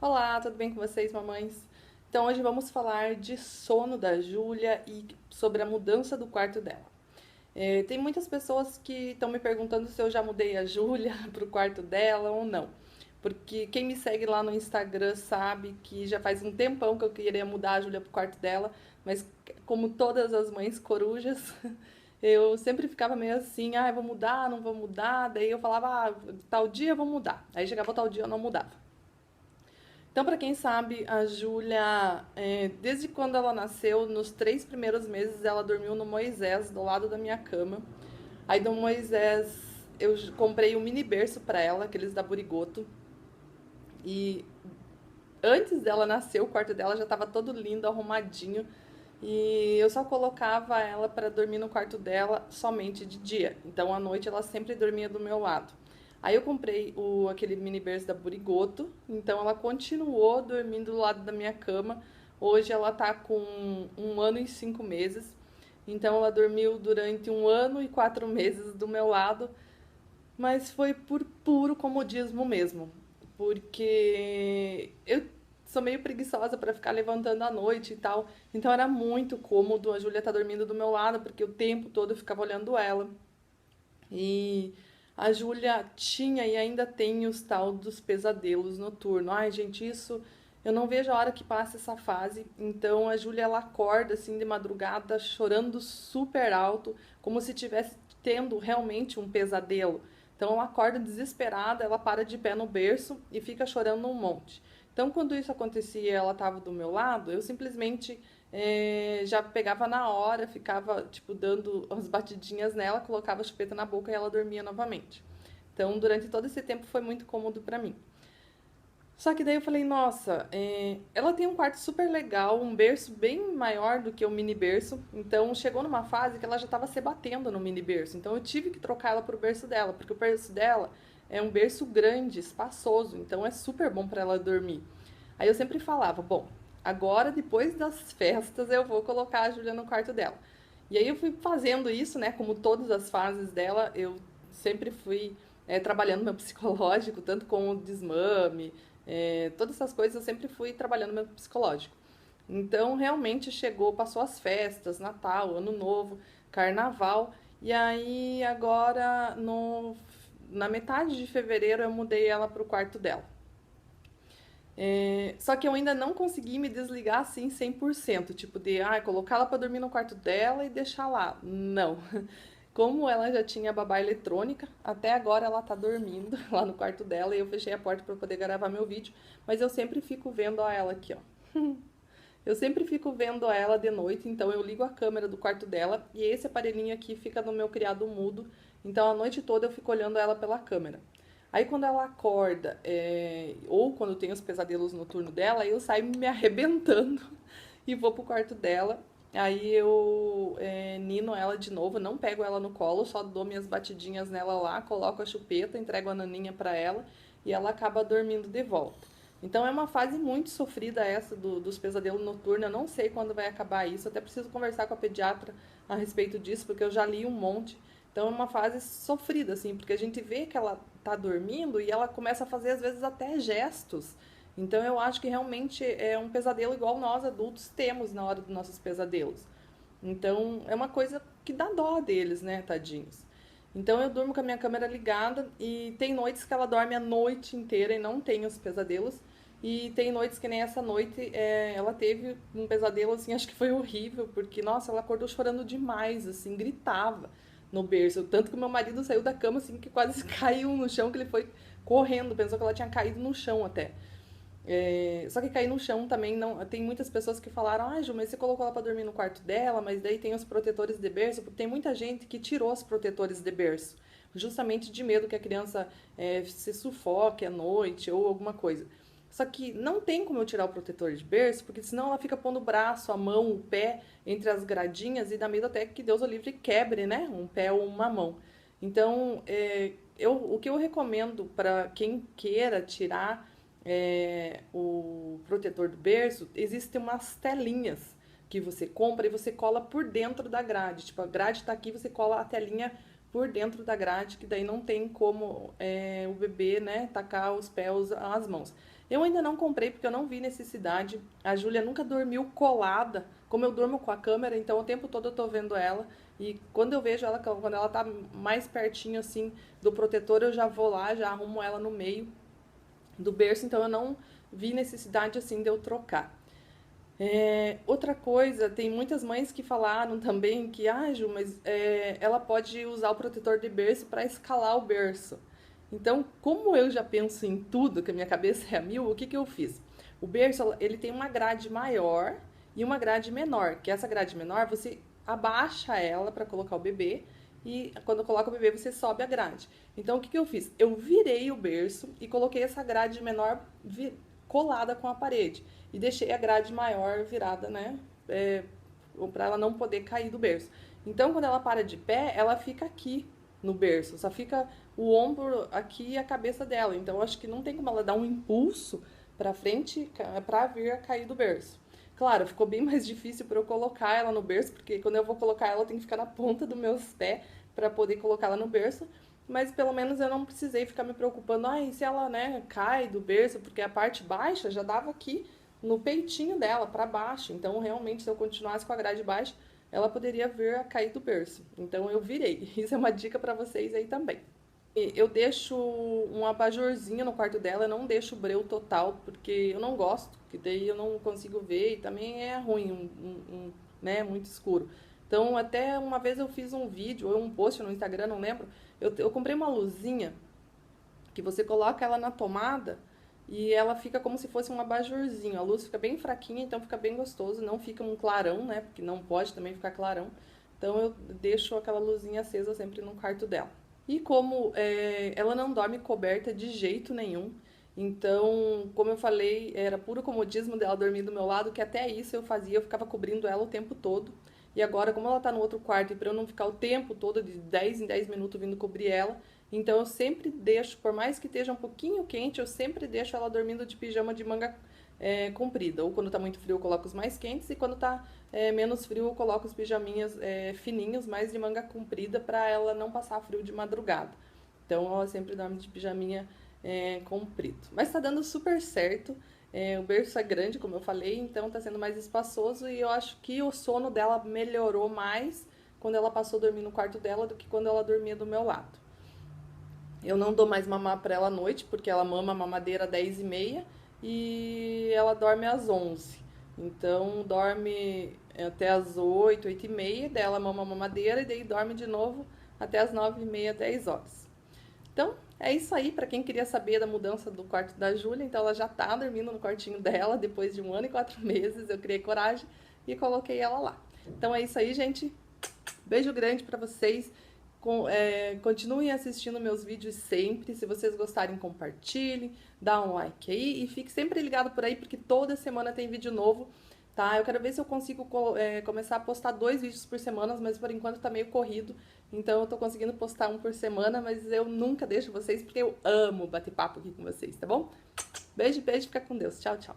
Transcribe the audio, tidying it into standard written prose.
Olá, tudo bem com vocês, mamães? Então, hoje vamos falar de sono da Júlia e sobre a mudança do quarto dela. Tem muitas pessoas que estão me perguntando se eu já mudei a Júlia para o quarto dela ou não. Porque quem me segue lá no Instagram sabe que já faz um tempão que eu queria mudar a Júlia para o quarto dela, mas como todas as mães corujas, eu sempre ficava meio assim, ah, eu vou mudar, não vou mudar. Daí eu falava, ah, tal dia eu vou mudar. Aí chegava tal dia eu não mudava. Então, para quem sabe, a Júlia, desde quando ela nasceu, nos 3 primeiros meses, ela dormiu no Moisés, do lado da minha cama. Aí, do Moisés, eu comprei um mini berço para ela, aqueles da Burigoto. E antes dela nascer, o quarto dela já estava todo lindo, arrumadinho. E eu só colocava ela para dormir no quarto dela somente de dia. Então, à noite, ela sempre dormia do meu lado. Aí eu comprei aquele mini berço da Burigoto, então ela continuou dormindo do lado da minha cama. Hoje ela tá com 1 ano e 5 meses, então ela dormiu durante 1 ano e 4 meses do meu lado, mas foi por puro comodismo mesmo, porque eu sou meio preguiçosa para ficar levantando à noite e tal, então era muito cômodo a Júlia tá dormindo do meu lado, porque o tempo todo eu ficava olhando ela. E a Júlia tinha e ainda tem os tal dos pesadelos noturnos. Ai, gente, isso eu não vejo a hora que passa essa fase. Então a Júlia ela acorda assim de madrugada chorando super alto, como se tivesse tendo realmente um pesadelo. Então ela acorda desesperada, ela para de pé no berço e fica chorando um monte. Então quando isso acontecia, e ela estava do meu lado, eu simplesmente já pegava na hora, ficava, tipo, dando as batidinhas nela, colocava a chupeta na boca e ela dormia novamente. Então, durante todo esse tempo foi muito cômodo pra mim. Só que daí eu falei, nossa, ela tem um quarto super legal, um berço bem maior do que o mini berço. Então chegou numa fase que ela já estava se batendo no mini berço. Então eu tive que trocar ela pro berço dela, porque o berço dela é um berço grande, espaçoso. Então é super bom para ela dormir. Aí eu sempre falava, bom, agora depois das festas eu vou colocar a Júlia no quarto dela. E aí eu fui fazendo isso, né? Como todas as fases dela, eu sempre fui trabalhando meu psicológico, tanto com o desmame, todas essas coisas eu sempre fui trabalhando meu psicológico. Então, realmente chegou, passou as festas, Natal, Ano Novo, Carnaval, e aí agora na metade de fevereiro eu mudei ela para o quarto dela. Só que eu ainda não consegui me desligar assim 100%, tipo de colocar ela para dormir no quarto dela e deixar lá. Não. Como ela já tinha babá eletrônica, até agora ela tá dormindo lá no quarto dela e eu fechei a porta para poder gravar meu vídeo, mas eu sempre fico vendo ela aqui, ó. Eu sempre fico vendo ela de noite, então eu ligo a câmera do quarto dela e esse aparelhinho aqui fica no meu criado mudo, então a noite toda eu fico olhando ela pela câmera. Aí quando ela acorda, ou quando tem os pesadelos noturnos dela, eu saio me arrebentando e vou pro quarto dela. Aí eu nino ela de novo, não pego ela no colo, só dou minhas batidinhas nela lá, coloco a chupeta, entrego a naninha pra ela e ela acaba dormindo de volta. Então é uma fase muito sofrida essa dos pesadelos noturnos. Eu não sei quando vai acabar isso. Até preciso conversar com a pediatra a respeito disso, porque eu já li um monte. Então é uma fase sofrida, assim, porque a gente vê que ela tá dormindo e ela começa a fazer, às vezes, até gestos. Então eu acho que realmente é um pesadelo igual nós adultos temos na hora dos nossos pesadelos. Então é uma coisa que dá dó deles, né, tadinhos. Então eu durmo com a minha câmera ligada e tem noites que ela dorme a noite inteira e não tem os pesadelos. E tem noites que nem essa noite ela teve um pesadelo assim, acho que foi horrível, porque nossa, ela acordou chorando demais, assim, gritava no berço. Tanto que meu marido saiu da cama assim que quase caiu no chão, que ele foi correndo, pensou que ela tinha caído no chão até. Só que cair no chão também não. Tem muitas pessoas que falaram, ah, Ju, mas você colocou ela pra dormir no quarto dela, mas daí tem os protetores de berço, porque tem muita gente que tirou os protetores de berço, justamente de medo que a criança se sufoque à noite ou alguma coisa. Só que não tem como eu tirar o protetor de berço, porque senão ela fica pondo o braço, a mão, o pé entre as gradinhas e dá medo até que Deus o livre quebre, né? Um pé ou uma mão. Então, o que eu recomendo para quem queira tirar o protetor do berço, existem umas telinhas que você compra e você cola por dentro da grade. Tipo, a grade tá aqui, você cola a telinha por dentro da grade, que daí não tem como o bebê, né, tacar os pés, as mãos. Eu ainda não comprei porque eu não vi necessidade. A Júlia nunca dormiu colada, como eu durmo com a câmera, então o tempo todo eu tô vendo ela. E quando eu vejo ela, quando ela tá mais pertinho assim do protetor, eu já vou lá, já arrumo ela no meio do berço, então eu não vi necessidade assim de eu trocar. Outra coisa, tem muitas mães que falaram também que, Ju, mas ela pode usar o protetor de berço para escalar o berço. Então, como eu já penso em tudo, que a minha cabeça é a mil, o que que eu fiz? O berço, ele tem uma grade maior e uma grade menor, que essa grade menor você abaixa ela para colocar o bebê e quando coloca o bebê você sobe a grade. Então, o que que eu fiz? Eu virei o berço e coloquei essa grade menor colada com a parede e deixei a grade maior virada, né, para ela não poder cair do berço. Então, quando ela para de pé, ela fica aqui no berço, só fica o ombro aqui e a cabeça dela. Então, eu acho que não tem como ela dar um impulso para frente para vir a cair do berço. Claro, ficou bem mais difícil para eu colocar ela no berço, porque quando eu vou colocar ela, tem que ficar na ponta dos meus pés para poder colocar ela no berço. Mas pelo menos eu não precisei ficar me preocupando, e se ela, né, cai do berço, porque a parte baixa já dava aqui no peitinho dela, para baixo. Então, realmente, se eu continuasse com a grade baixa, ela poderia vir a cair do berço. Então, eu virei. Isso é uma dica para vocês aí também. Eu deixo um abajurzinho no quarto dela, eu não deixo o breu total, porque eu não gosto, que daí eu não consigo ver e também é ruim, né, muito escuro. Então, até uma vez eu fiz um vídeo ou um post no Instagram, não lembro, eu comprei uma luzinha que você coloca ela na tomada e ela fica como se fosse um abajurzinho. A luz fica bem fraquinha, então fica bem gostoso, não fica um clarão, né, porque não pode também ficar clarão. Então, eu deixo aquela luzinha acesa sempre no quarto dela. E como ela não dorme coberta de jeito nenhum, então, como eu falei, era puro comodismo dela dormir do meu lado, que até isso eu fazia, eu ficava cobrindo ela o tempo todo. E agora, como ela tá no outro quarto, e para eu não ficar o tempo todo, de 10 em 10 minutos vindo cobrir ela, então eu sempre deixo, por mais que esteja um pouquinho quente, eu sempre deixo ela dormindo de pijama de manga comprida. Ou quando tá muito frio eu coloco os mais quentes, e quando tá menos frio eu coloco os pijaminhas fininhos, mais de manga comprida, para ela não passar frio de madrugada. Então ela sempre dorme de pijaminha comprido. Mas tá dando super certo. O berço é grande, como eu falei, então tá sendo mais espaçoso e eu acho que o sono dela melhorou mais quando ela passou a dormir no quarto dela do que quando ela dormia do meu lado. Eu não dou mais mamar pra ela à noite, porque ela mama a mamadeira às 10h30 e ela dorme às 11. Então, dorme até às 8, 8h30, daí ela mama a mamadeira e daí dorme de novo até às 9h30, 10 horas. Então, é isso aí, para quem queria saber da mudança do quarto da Júlia. Então, ela já tá dormindo no quartinho dela, depois de 1 ano e 4 meses. Eu criei coragem e coloquei ela lá. Então, é isso aí, gente. Beijo grande para vocês. Continuem assistindo meus vídeos sempre. Se vocês gostarem, compartilhem, dá um like aí e fique sempre ligado por aí, porque toda semana tem vídeo novo, tá? Eu quero ver se eu consigo começar a postar 2 vídeos por semana, mas por enquanto tá meio corrido. Então eu tô conseguindo postar 1 por semana, mas eu nunca deixo vocês, porque eu amo bater papo aqui com vocês, tá bom? Beijo, beijo, fica com Deus. Tchau, tchau.